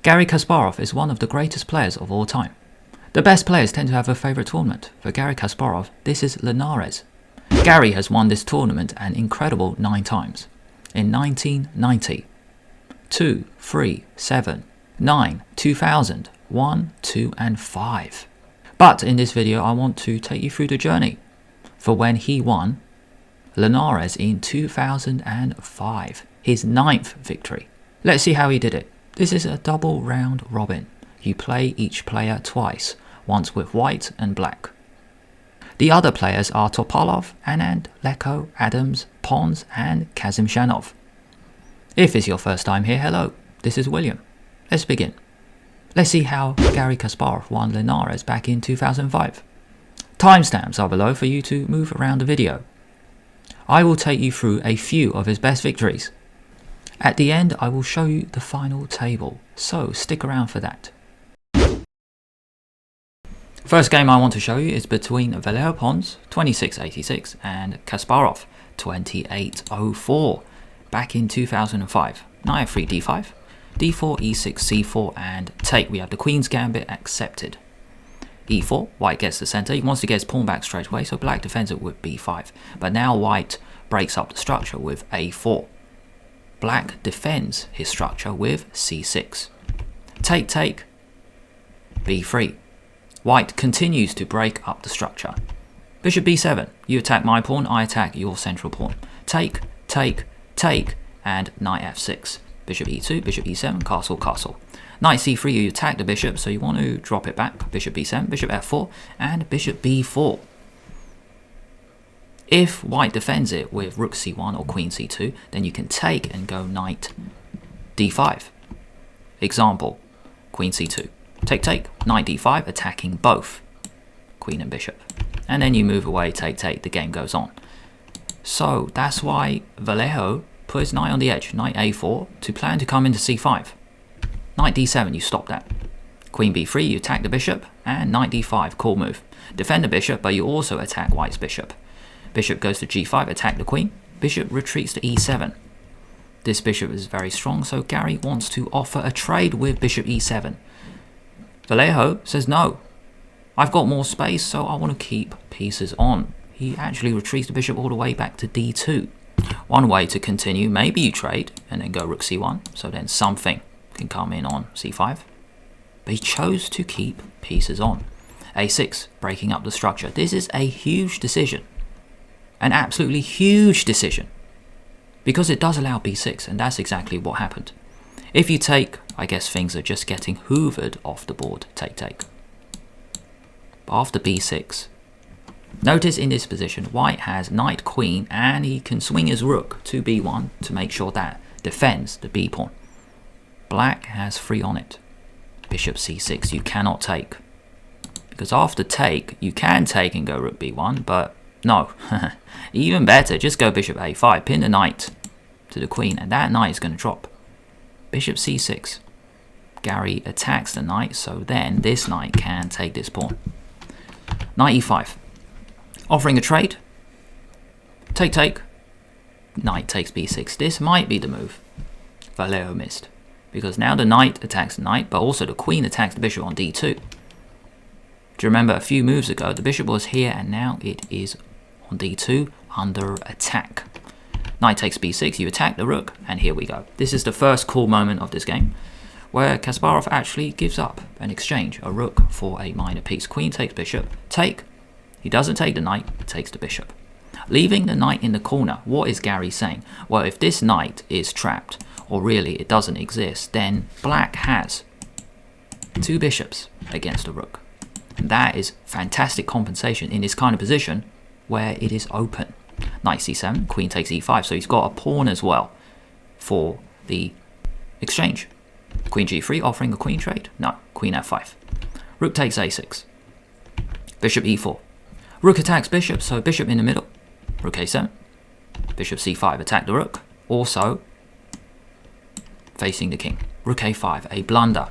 Garry Kasparov is one of the greatest players of all time. The best players tend to have a favourite tournament. For Garry Kasparov, this is Linares. Garry has won this tournament an incredible 9 times. In 1990, 2, 3, 7, 9, 2000, 1, 2 and 5. But in this video I want to take you through the journey for when he won Linares in 2005, his 9th victory. Let's see how he did it. This is a double round robin. You play each player twice, once with white and black. The other players are Topalov, Anand, Vallejo, Adams, Pons and Kasimzhanov. If it's your first time here, hello, this is William. Let's begin. Let's see how Garry Kasparov won Linares back in 2005. Timestamps are below for you to move around the video. I will take you through a few of his best victories. At the end, I will show you the final table, so stick around for that. First game I want to show you is between Vallejo Pons 2686 and Kasparov 2804 back in 2005. Knight f3 d5, d4 e6 c4 and take. We have the Queen's Gambit accepted. e4, white gets the center. He wants to get his pawn back straight away, so black defends it with b5. But now white breaks up the structure with a4. Black defends his structure with c6. Take, take, b3. White continues to break up the structure. Bishop b7. You attack my pawn, I attack your central pawn. Take, take, take, and knight f6. Bishop e2, bishop e7, castle, castle. Knight c3, you attack the bishop, so you want to drop it back. Bishop b7, bishop f4, and bishop b4. If white defends it with rook c1 or queen c2, then you can take and go knight d5. Example, queen c2. Take, take, knight d5, attacking both queen and bishop. And then you move away, take, take, the game goes on. So that's why Vallejo put his knight on the edge, knight a4, to plan to come into c5. Knight d7, you stop that. Queen b3, you attack the bishop, and knight d5, cool move. Defend the bishop, but you also attack white's bishop. Bishop goes to g5, attack the queen. Bishop retreats to e7. This bishop is very strong, so Garry wants to offer a trade with bishop e7. Vallejo says no. I've got more space, so I want to keep pieces on. He actually retreats the bishop all the way back to d2. One way to continue, maybe you trade and then go rook c1, so then something can come in on c5. But he chose to keep pieces on. a6, breaking up the structure. This is a huge decision. An absolutely huge decision. Because it does allow b6, and that's exactly what happened. If you take, I guess things are just getting hoovered off the board. Take, take. But after b6, notice in this position, white has knight, queen, and he can swing his rook to b1 to make sure that defends the b pawn. Black has 3 on it. Bishop c6, you cannot take. Because after take, you can take and go rook b1, but no. Even better, just go bishop a5, pin the knight to the queen, and that knight is going to drop. Bishop c6. Garry attacks the knight, so then this knight can take this pawn. Knight e5. Offering a trade. Take, take. Knight takes b6. This might be the move. Vallejo missed. Because now the knight attacks the knight, but also the queen attacks the bishop on d2. Do you remember a few moves ago, the bishop was here and now it is on d2 under attack. Knight takes b6, you attack the rook, and here we go. This is the first cool moment of this game, where Kasparov actually gives up an exchange, a rook for a minor piece. Queen takes bishop, take. He doesn't take the knight, takes the bishop. Leaving the knight in the corner, what is Garry saying? Well, if this knight is trapped, or really it doesn't exist, then black has 2 bishops against the rook. And that is fantastic compensation in this kind of position where it is open. Knight c7, queen takes e5, so he's got a pawn as well for the exchange. Queen g3, offering a queen trade? No, queen f5. Rook takes a6. Bishop e4. Rook attacks bishop, so bishop in the middle. Rook a7. Bishop c5, attack the rook. Also facing the king. Rook a5, a blunder.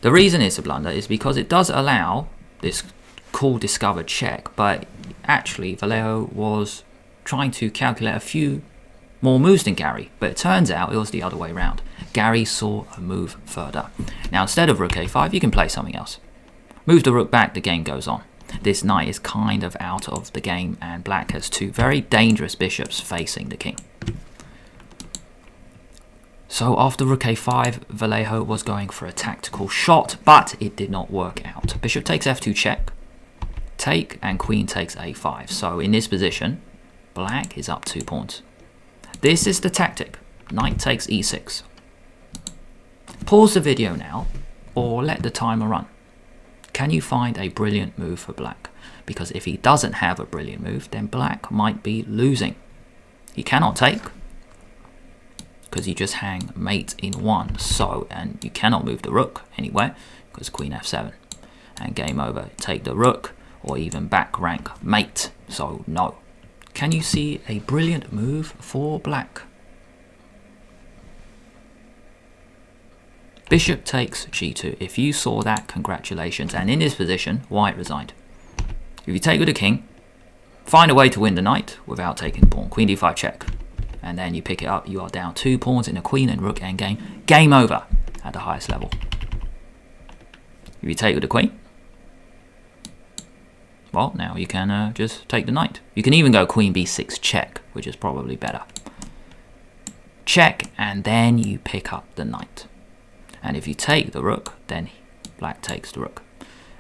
The reason it's a blunder is because it does allow this cool discovered check, but actually Vallejo was trying to calculate a few more moves than Garry, but it turns out it was the other way around. Garry saw a move further. Now instead of rook a5, you can play something else. Move the rook back, the game goes on. This knight is kind of out of the game, and black has two very dangerous bishops facing the king. So after rook a5, Vallejo was going for a tactical shot, but it did not work out. Bishop takes f2 check, take, and queen takes a5. So in this position, black is up 2 pawns. This is the tactic. Knight takes e6. Pause the video now, or let the timer run. Can you find a brilliant move for black? Because if he doesn't have a brilliant move, then black might be losing. He cannot take, because you just hang mate in 1. So, and you cannot move the rook anywhere, because queen f7. And game over. Take the rook, or even back rank mate. So no. Can you see a brilliant move for black? Bishop takes g2. If you saw that, congratulations. And in this position, white resigned. If you take with the king, find a way to win the knight without taking the pawn. Queen d5 check. And then you pick it up. You are down 2 pawns in a queen and rook endgame. Game over at the highest level. If you take with the queen, well, now you can just take the knight. You can even go queen b6 check, which is probably better. Check, and then you pick up the knight. And if you take the rook, then black takes the rook.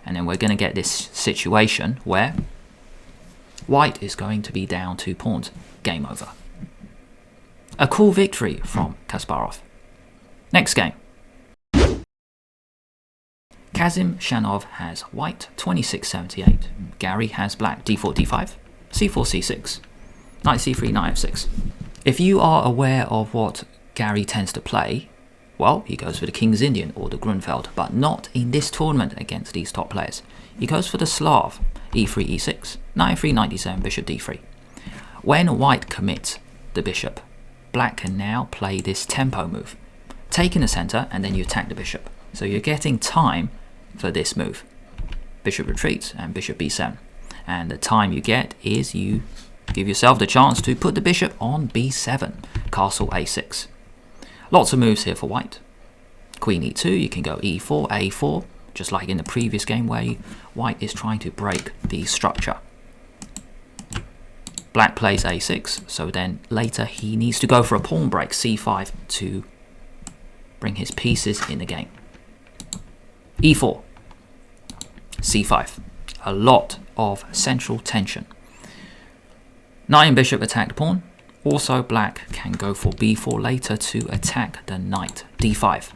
And then we're going to get this situation where white is going to be down 2 pawns. Game over. A cool victory from Kasparov. Next game. Kasimzhanov has white 26-78. Garry has black d4, d5, c4, c6, knight c3, knight f6. If you are aware of what Garry tends to play, well, he goes for the King's Indian or the Grunfeld, but not in this tournament against these top players. He goes for the Slav, e3, e6, knight f3, knight d7, bishop d3. When white commits the bishop, black can now play this tempo move. Take in the center and then you attack the bishop. So you're getting time for this move. Bishop retreats and bishop b7. And the time you get is you give yourself the chance to put the bishop on b7, castle a6. Lots of moves here for white. Queen e2, you can go e4, a4, just like in the previous game where white is trying to break the structure. Black plays a6, so then later he needs to go for a pawn break, c5, to bring his pieces in the game. e4, c5, a lot of central tension. Knight and bishop attack the pawn. Also, black can go for b4 later to attack the knight. d5.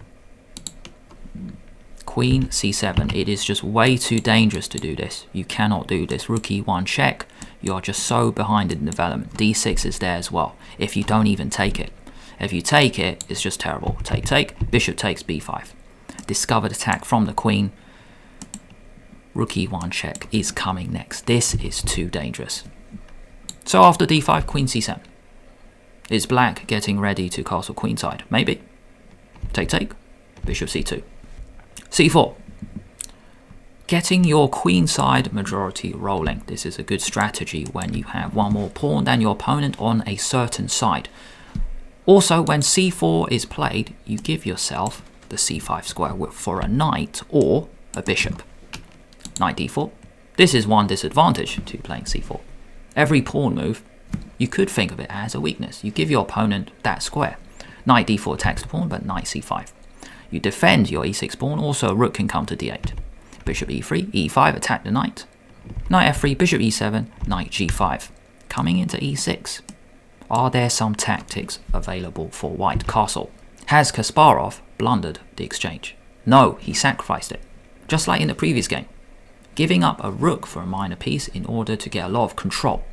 Queen c7. It is just way too dangerous to do this. You cannot do this. Rook e1 check. You are just so behind in development. d6 is there as well, if you don't even take it. If you take it, it's just terrible. Take, take. Bishop takes b5. Discovered attack from the queen. Rook e1 check is coming next. This is too dangerous. So after d5, queen c7. Is black getting ready to castle queenside? Maybe. Take, take. Bishop c2. c4. Getting your queenside majority rolling. This is a good strategy when you have one more pawn than your opponent on a certain side. Also, when c4 is played, you give yourself the c5 square for a knight or a bishop. Knight d4. This is one disadvantage to playing c4. Every pawn move, you could think of it as a weakness. You give your opponent that square. Knight d4 attacks the pawn, but knight c5. You defend your e6 pawn, also a rook can come to d8. Bishop e3, e5, attack the knight. Knight f3, bishop e7, knight g5. Coming into e6. Are there some tactics available for white castle? Has Kasparov blundered the exchange? No, he sacrificed it. Just like in the previous game. Giving up a rook for a minor piece in order to get a lot of control.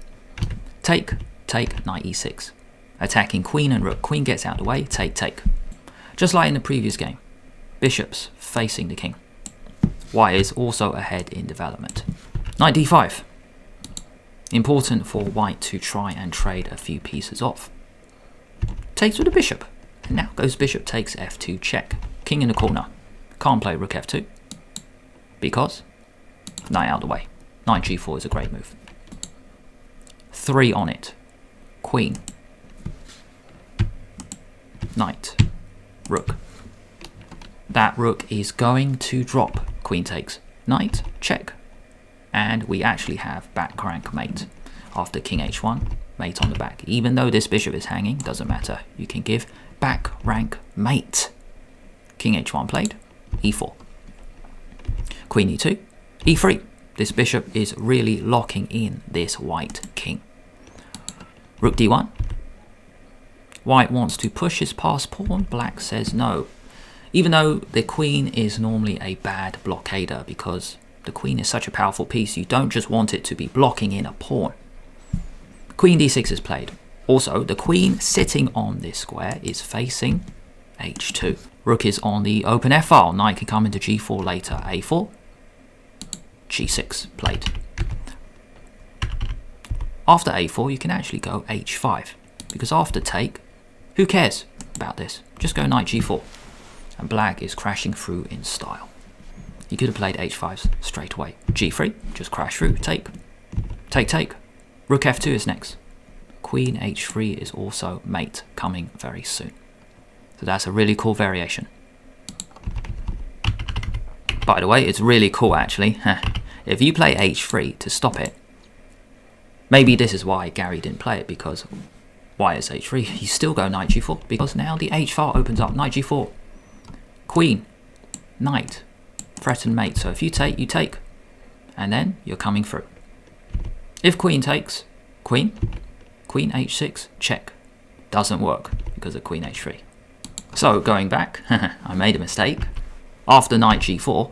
Take, take, knight e6. Attacking queen and rook. Queen gets out of the way, take, take. Just like in the previous game. Bishops facing the king. White is also ahead in development. Knight d5. Important for white to try and trade a few pieces off. Takes with the bishop. And now goes bishop takes f2 check. King in the corner. Can't play rook f2. Because knight out of the way. Knight g4 is a great move. 3 on it. Queen. Knight. rook. That rook is going to drop. Queen takes, knight, check. And we actually have back rank mate. After king h1, mate on the back. Even though this bishop is hanging, doesn't matter. You can give back rank mate. King h1 played, e4. Queen e2, e3. This bishop is really locking in this white king. Rook d1. White wants to push his passed pawn. Black says no. Even though the queen is normally a bad blockader because the queen is such a powerful piece, you don't just want it to be blocking in a pawn. Queen d6 is played. Also, the queen sitting on this square is facing h2. Rook is on the open f-file. Knight can come into g4 later. a4. g6 played. After a4, you can actually go h5. Because after take, who cares about this? Just go knight g4. And black is crashing through in style. You could have played h5 straight away. g3, just crash through. Take. Take, take. Rook f2 is next. Queen h3 is also mate, coming very soon. So that's a really cool variation. By the way, it's really cool actually. If you play h3 to stop it, maybe this is why Garry didn't play it, because why is h3? You still go knight g4, because now the h file opens up. Knight g4. Queen. Knight. Threaten mate. So if you take, you take. And then you're coming through. If queen takes, queen. Queen h6, check. Doesn't work because of queen h3. So going back, I made a mistake. After knight g4,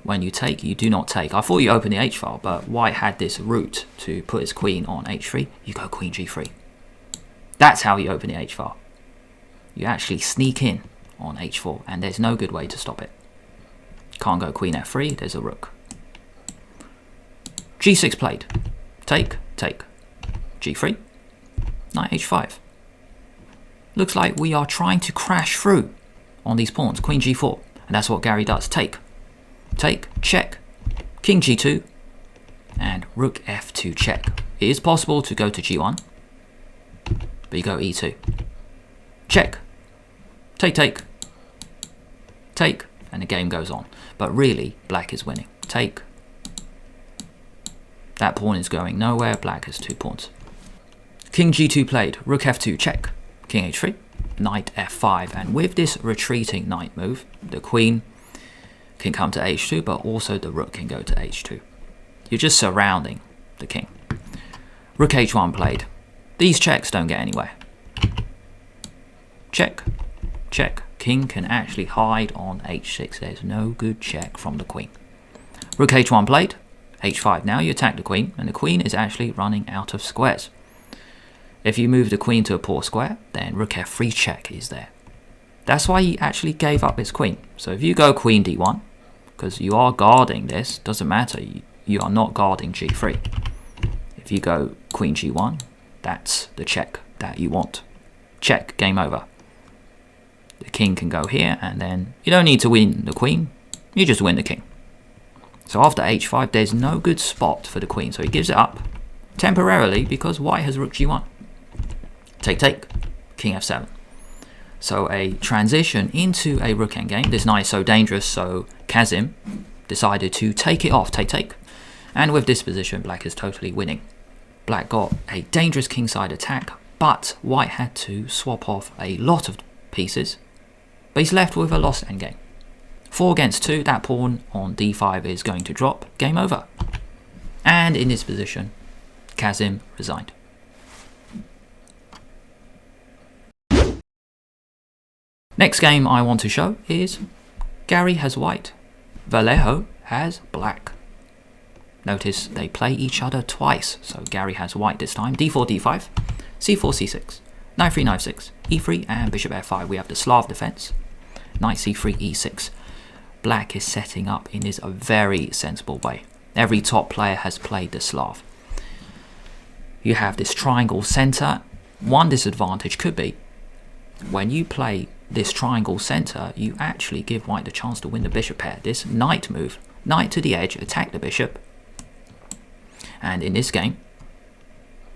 when you take, you do not take. I thought you opened the h file, but white had this route to put his queen on h3. You go queen g3. That's how you open the h file. You actually sneak in on h4, and there's no good way to stop it. Can't go queen f3, there's a rook. g6 played. Take, take. g3. Knight h5. Looks like we are trying to crash through on these pawns. Queen g4. And that's what Garry does. Take. Take. Check. King g2. And rook f2 check. It is possible to go to g1. But you go e2. Check. Take, take. Take. And the game goes on. But really, black is winning. Take. That pawn is going nowhere. Black has 2 pawns. King g2 played. Rook f2 check. King h3. Knight f5. And with this retreating knight move, the queen can come to h2, but also the rook can go to h2. You're just surrounding the king. Rook h1 played. These checks don't get anywhere. Check. Check. King can actually hide on h6. There's no good check from the queen. Rook h1 played. h5. Now you attack the queen, and the queen is actually running out of squares. If you move the queen to a poor square, then rook f3 check is there. That's why he actually gave up his queen. So if you go queen d1, because you are guarding this, doesn't matter, you are not guarding g3. If you go queen g1, that's the check that you want. Check, game over. The king can go here, and then you don't need to win the queen, you just win the king. So after h5, there's no good spot for the queen, so he gives it up temporarily because white has rook g1. Take, take, king f7. So a transition into a rook endgame. This knight is so dangerous, so Kasim decided to take it off, take, take. And with this position, black is totally winning. Black got a dangerous kingside attack, but white had to swap off a lot of pieces. But he's left with a lost endgame. 4 against 2, that pawn on d5 is going to drop. Game over. And in this position, Kasim resigned. Next game I want to show is Garry has white, Vallejo has black. Notice they play each other twice, so Garry has white this time. d4, d5, c4, c6, knight 3, knight 6, e3, and bishop f5. We have the Slav defense. Knight c3, e6. Black is setting up in this a very sensible way. Every top player has played the Slav. You have this triangle center. One disadvantage could be when you play this triangle center, you actually give white the chance to win the bishop pair. This knight move, knight to the edge, attack the bishop. And in this game,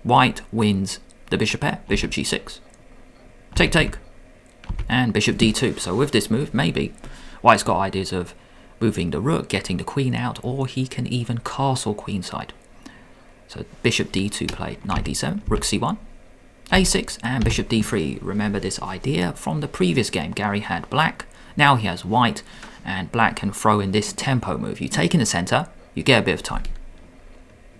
white wins the bishop pair, bishop g6. Take, take. and bishop d2. So with this move, maybe white's got ideas of moving the rook, getting the queen out, or he can even castle queenside. So bishop d2 played, knight d7, rook c1, a6, and bishop d3. Remember this idea from the previous game. Garry had black, now he has white, and black can throw in this tempo move. You take in the center, you get a bit of time,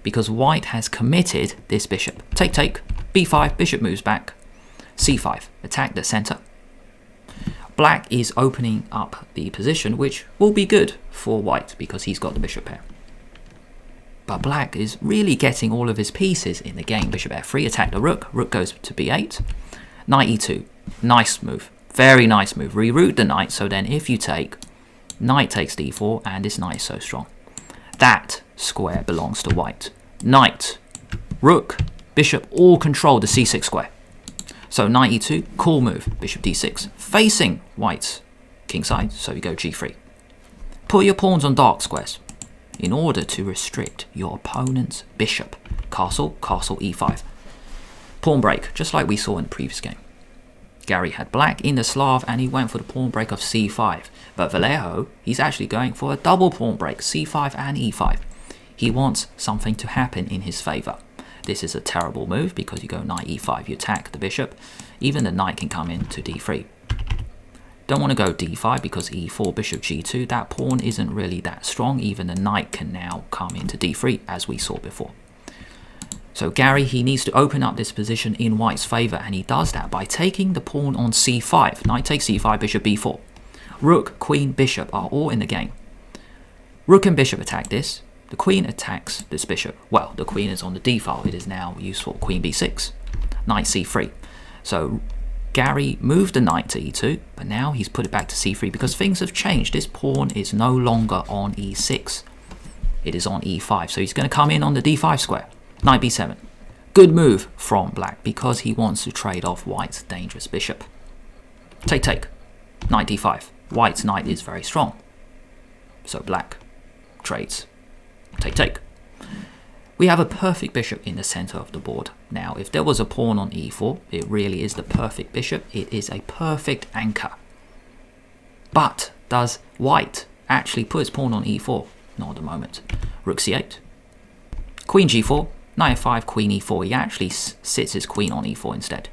because white has committed this bishop. Take, take, b5, bishop moves back, c5, attack the center. Black is opening up the position, which will be good for white because he's got the bishop pair. But black is really getting all of his pieces in the game. Bishop f3, attack the rook. Rook goes to b8. Knight e2. Nice move. Very nice move. Reroute the knight, so then if you take, knight takes d4, and this knight is so strong. That square belongs to white. Knight, rook, bishop all control the c6 square. So knight e2, cool move. Bishop d6, facing white's kingside, so you go g3. Put your pawns on dark squares in order to restrict your opponent's bishop. Castle, castle e5. Pawn break, just like we saw in the previous game. Garry had black in the Slav and he went for the pawn break of c5. But Vallejo, he's actually going for a double pawn break, c5 and e5. He wants something to happen in his favor. This is a terrible move because you go knight e5, you attack the bishop. Even the knight can come in to d3. Don't want to go d5 because e4, bishop g2, that pawn isn't really that strong. Even the knight can now come into d3 as we saw before. So Garry, he needs to open up this position in white's favor, and he does that by taking the pawn on c5. Knight takes c5, bishop b4. Rook, queen, bishop are all in the game. Rook and bishop attack this. The queen attacks this bishop. Well, the queen is on the d file. It is now useful. Queen b6. Knight c3. So Garry moved the knight to e2, but now he's put it back to c3 because things have changed. This pawn is no longer on e6. It is on e5. So he's going to come in on the d5 square. Knight b7. Good move from black because he wants to trade off white's dangerous bishop. Take, take. Knight d5. White's knight is very strong. So black trades. Take, take. We have a perfect bishop in the center of the board. Now, if there was a pawn on e4, it really is the perfect bishop. It is a perfect anchor. But does white actually put his pawn on e4? Not at the moment. Rook c8. Queen g4. Knight f5, queen e4. He actually sits his queen on e4 instead.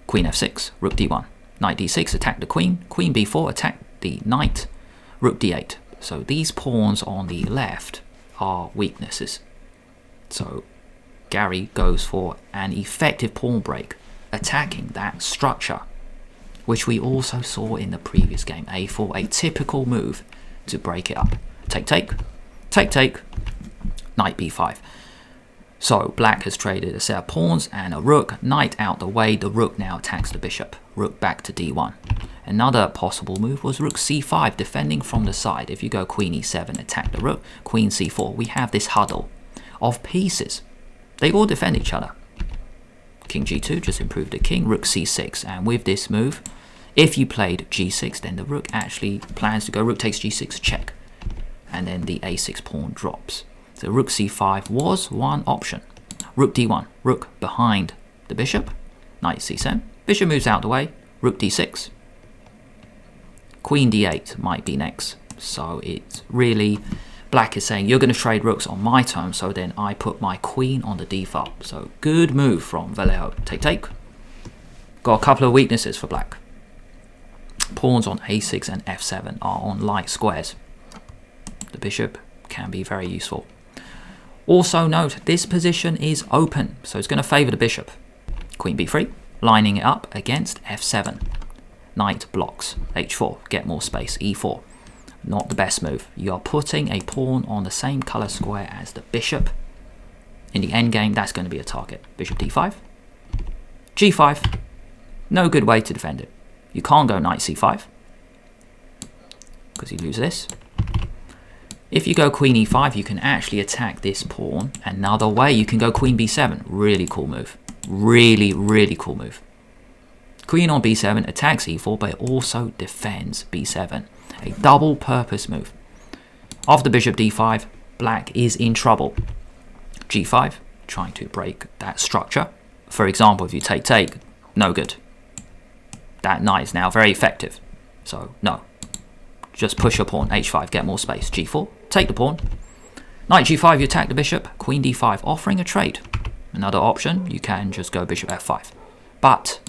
Queen f6, rook d1. Knight d6, attack the queen. Queen b4, attack the knight. Rook d8. So these pawns on the left are weaknesses. So Garry goes for an effective pawn break, attacking that structure, which we also saw in the previous game. a4, a typical move to break it up. Take, take. Take, take. Knight b5. So black has traded a set of pawns and a rook. Knight out the way. The rook now attacks the bishop. Rook back to d1. Another possible move was rook c5, defending from the side. If you go queen e7, attack the rook. Queen c4. We have this huddle of pieces. They all defend each other. King g2, just improved the king. Rook c6. And with this move, if you played g6, then the rook actually plans to go rook takes g6, check. And then the a6 pawn drops. So rook c5 was one option. Rook d1, rook behind the bishop. Knight c7, bishop moves out the way. Rook d6. Queen d8 might be next. So it's really, black is saying, you're going to trade rooks on my terms, so then I put my queen on the d file. So good move from Vallejo. Take, take. Got a couple of weaknesses for black. Pawns on a6 and f7 are on light squares. The bishop can be very useful. Also note, this position is open, so it's going to favour the bishop. Queen b3, lining it up against f7. Knight blocks, h4, get more space, e4. Not the best move. You are putting a pawn on the same colour square as the bishop. In the endgame, that's going to be a target. Bishop d5, g5. No good way to defend it. You can't go knight c5, because you lose this. If you go queen e5, you can actually attack this pawn. Another way, you can go queen b7. Really cool move. Really, really cool move. Queen on b7 attacks e4, but it also defends b7. A double purpose move. After bishop d5, black is in trouble. g5, trying to break that structure. For example, if you take, no good. That knight is now very effective. So no. Just push your pawn. h5, get more space. g4, take the pawn. Knight g5, you attack the bishop. Queen d5, offering a trade. Another option, you can just go bishop f5. But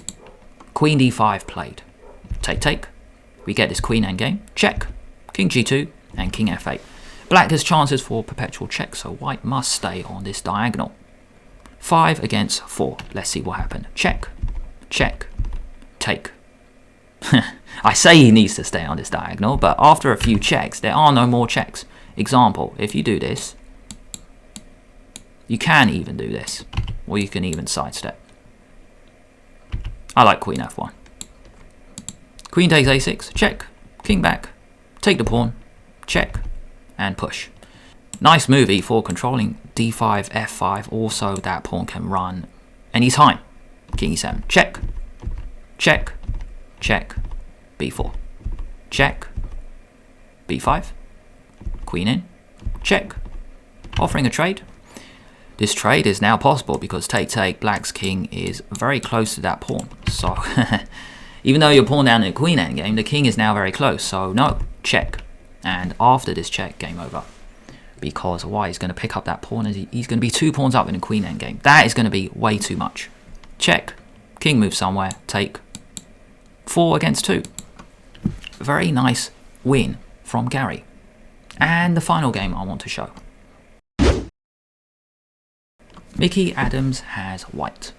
queen d5 played. Take, take. We get this queen endgame. Check. King g2 and king f8. Black has chances for perpetual check, so white must stay on this diagonal. 5 against 4. Let's see what happened. Check. Check. Take. I say he needs to stay on this diagonal, but after a few checks, there are no more checks. Example, if you do this, you can even do this, or you can even sidestep. I like queen f1. Queen takes a6, check, king back, take the pawn, check, and push. Nice move e4, controlling d5, f5, also that pawn can run anytime. King e7, check, check, check, b4, check, b5, queen in, check, offering a trade. This trade is now possible because take, black's king is very close to that pawn. So, even though you're pawn down in the queen endgame, the king is now very close. So, no, check. And after this check, game over. Because white is going to pick up that pawn and he's going to be 2 pawns up in the queen endgame. That is going to be way too much. Check. King moves somewhere. Take. 4 against 2. Very nice win from Garry. And the final game I want to show. Mickey Adams has white.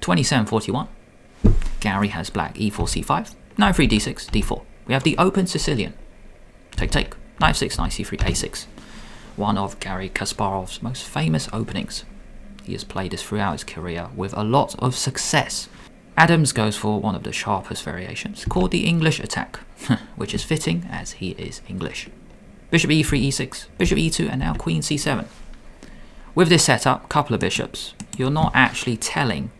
27-41. Garry has black. e4, c5. Knight 3, d6, d4. We have the open Sicilian. Take, take. Knight 6, knight c3, a6. One of Garry Kasparov's most famous openings. He has played this throughout his career with a lot of success. Adams goes for one of the sharpest variations, called the English attack, which is fitting as he is English. Bishop e3, e6, bishop e2, and now queen c7. With this setup, couple of bishops, you're not actually telling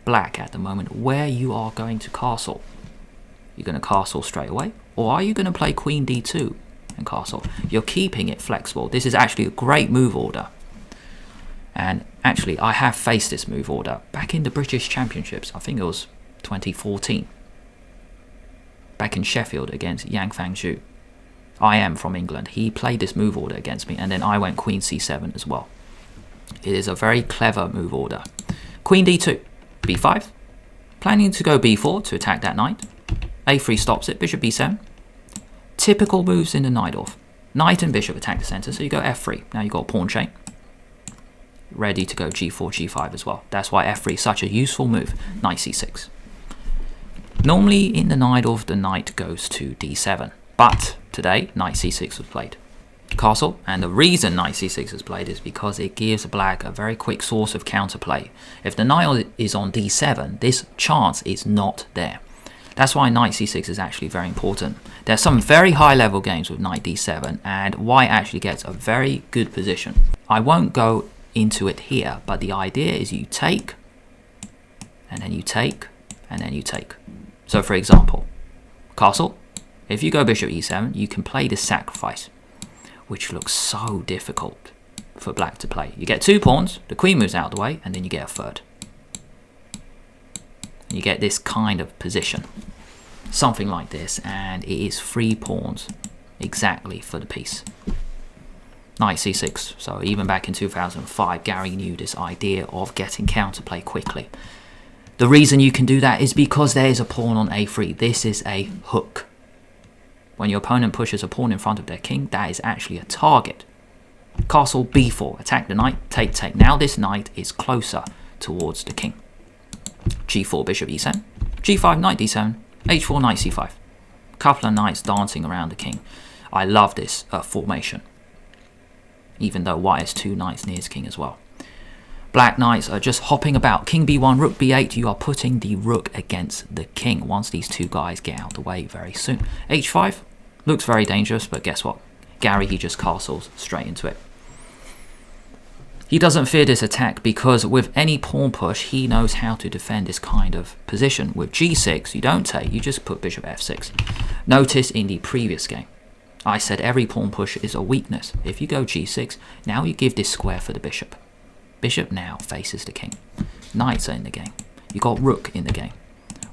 black at the moment where you are going to castle. You're going to castle straight away, or are you going to play queen d2 and castle? You're keeping it flexible. This is actually a great move order. And actually, I have faced this move order back in the British Championships. I think it was 2014. Back in Sheffield against Yang Fangzhou. I am from England. He played this move order against me, and then I went queen c7 as well. It is a very clever move order. Queen d2, b5. Planning to go b4 to attack that knight. a3 stops it, bishop b7. Typical moves in the Najdorf. Knight and bishop attack the center, so you go f3. Now you've got a pawn chain. Ready to go g4, g5 as well. That's why f3 is such a useful move. Knight c6. Normally in the Najdorf, the knight goes to d7. But today, knight c6 was played. Castle, and the reason knight c6 is played is because it gives black a very quick source of counterplay. If the knight is on d7, this chance is not there. That's why knight c6 is actually very important. There's some very high level games with knight d7, and white actually gets a very good position. I won't go into it here, but the idea is you take, and then you take, and then you take. So for example, castle, if you go bishop e7, you can play this sacrifice, which looks so difficult for black to play. You get 2 pawns, the queen moves out of the way, and then you get a third. You get this kind of position, something like this, and it is 3 pawns exactly for the piece. Knight c6, so even back in 2005, Garry knew this idea of getting counterplay quickly. The reason you can do that is because there is a pawn on a3. This is a hook. When your opponent pushes a pawn in front of their king, that is actually a target. Castle b4, attack the knight, take, take. Now this knight is closer towards the king. g4, bishop e7, g5, knight d7, h4, knight c5. Couple of knights dancing around the king. I love this formation, even though white has 2 knights near his king as well. Black knights are just hopping about. King b1, rook b8. You are putting the rook against the king once these 2 guys get out of the way very soon. h5 looks very dangerous, but guess what? Garry, he just castles straight into it. He doesn't fear this attack because with any pawn push, he knows how to defend this kind of position. With g6, you don't take, you just put bishop f6. Notice in the previous game, I said every pawn push is a weakness. If you go g6, now you give this square for the bishop. Bishop now faces the king. Knights are in the game. You got rook in the game.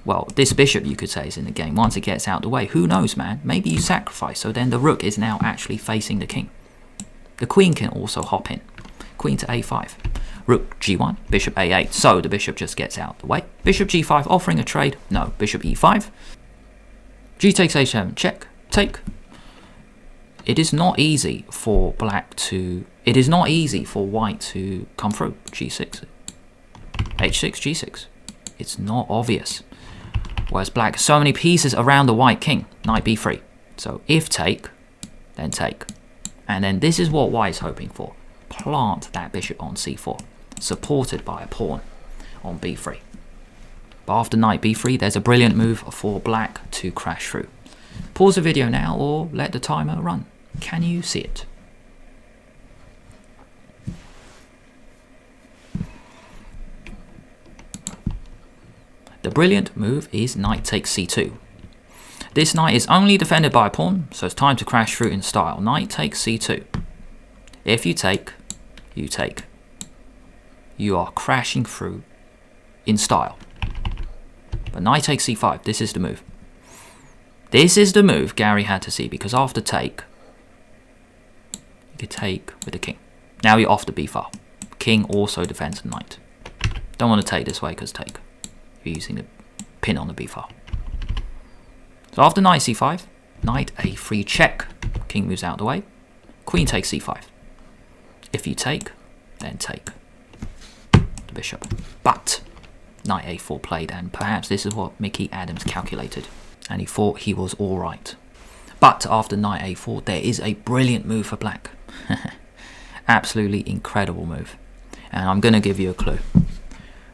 well, this bishop, you could say, is in the game. Once it gets out the way, who knows, man? Maybe you sacrifice, so then the rook is now actually facing the king. The queen can also hop in. Queen to a5. Rook g1, bishop a8. So the bishop just gets out the way. Bishop g5, offering a trade. No, bishop e5. G takes h7, check, take. It is not easy for white to come through. G6, h6, g6. It's not obvious. Whereas black, so many pieces around the white king. Knight b3. So if take, then take. And then this is what white is hoping for. Plant that bishop on c4, supported by a pawn on b3. But after knight b3, there's a brilliant move for black to crash through. Pause the video now or let the timer run. Can you see it? The brilliant move is knight takes c2. This knight is only defended by a pawn, so it's time to crash through in style. Knight takes c2. If you take, you take. You are crashing through in style. But knight takes c5, this is the move. This is the move Garry had to see, because after take, you could take with the king. Now you're off the b file. King also defends the knight. Don't want to take this way because take. You're using the pin on the b file. So after knight c5, knight a3 check. King moves out the way. Queen takes c5. If you take, then take the bishop. But knight a4 played, and perhaps this is what Mickey Adams calculated. And he thought he was alright. But after knight a4, there is a brilliant move for black. Absolutely incredible move. And I'm going to give you a clue.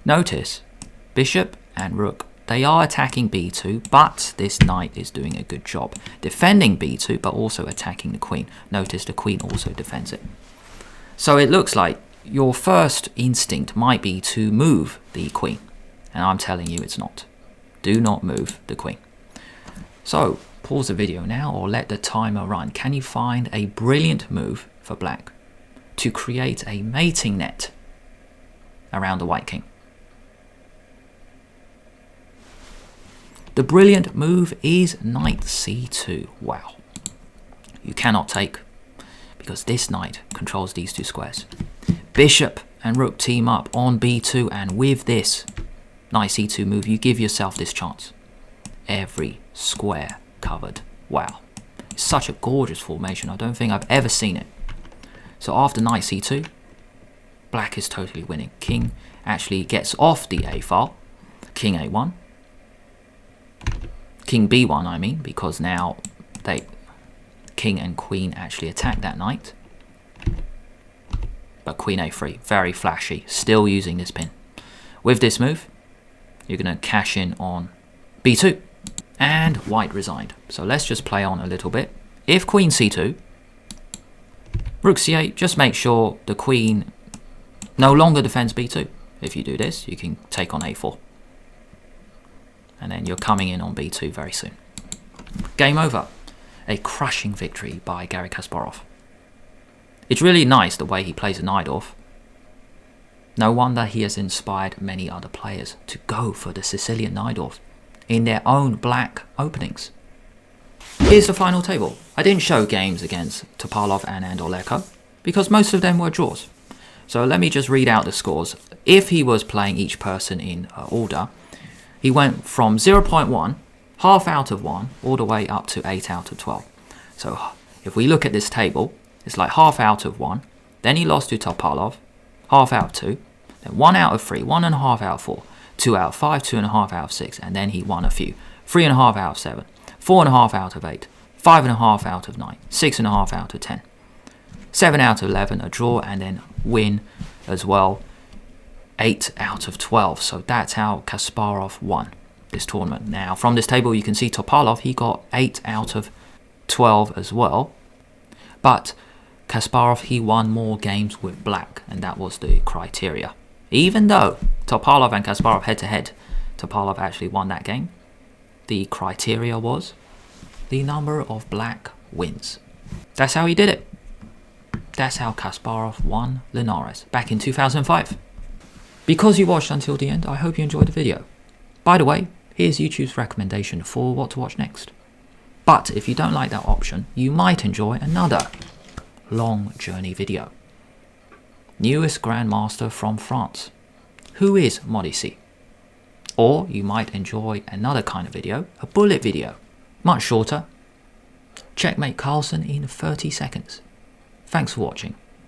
Notice, bishop and rook, they are attacking b2, but this knight is doing a good job. Defending b2, but also attacking the queen. Notice the queen also defends it. So it looks like your first instinct might be to move the queen. And I'm telling you it's not. Do not move the queen. So, pause the video now or let the timer run. Can you find a brilliant move for black to create a mating net around the white king? The brilliant move is knight c2. Wow. You cannot take, because this knight controls these two squares. Bishop and rook team up on b2, and with this knight c2 move, you give yourself this chance. Every square covered. Wow. It's such a gorgeous formation. I don't think I've ever seen it. So after knight c2, black is totally winning. King actually gets off the a file. King a1. King b1, I mean, because now king and queen actually attack that knight. But queen a3, very flashy, still using this pin. With this move, you're going to cash in on b2. And white resigned. So let's just play on a little bit. If queen c2, rook c8, just make sure the queen no longer defends b2. If you do this, you can take on a4. And then you're coming in on b2 very soon. Game over. A crushing victory by Garry Kasparov. It's really nice the way he plays a Najdorf. No wonder he has inspired many other players to go for the Sicilian Najdorf in their own black openings. Here's the final table. I didn't show games against Topalov and Vallejo because most of them were draws. So let me just read out the scores. If he was playing each person in order, he went from 0.1, half out of 1, all the way up to 8 out of 12. So if we look at this table, it's like half out of 1, then he lost to Topalov, half out of 2, then 1 out of 3, 1.5 out of 4, 2 out of 5, 2.5 out of 6, and then he won a few. 3.5 out of 7, 4.5 out of 8, 5.5 out of 9, 6.5 out of 10, 7 out of 11, a draw, and then win as well, 8 out of 12. So that's how Kasparov won this tournament. Now, from this table, you can see Topalov, he got 8 out of 12 as well. But Kasparov, he won more games with black, and that was the criteria. Even though Topalov and Kasparov head-to-head, Topalov actually won that game, the criteria was the number of black wins. That's how he did it. That's how Kasparov won Linares back in 2005. Because you watched until the end, I hope you enjoyed the video. By the way, Here's YouTube's recommendation for what to watch next. But if you don't like that option, you might enjoy another long journey video. Newest Grandmaster from France. Who is Maurizzi? Or you might enjoy another kind of video, a bullet video, much shorter. Checkmate Carlsen in 30 seconds. Thanks for watching.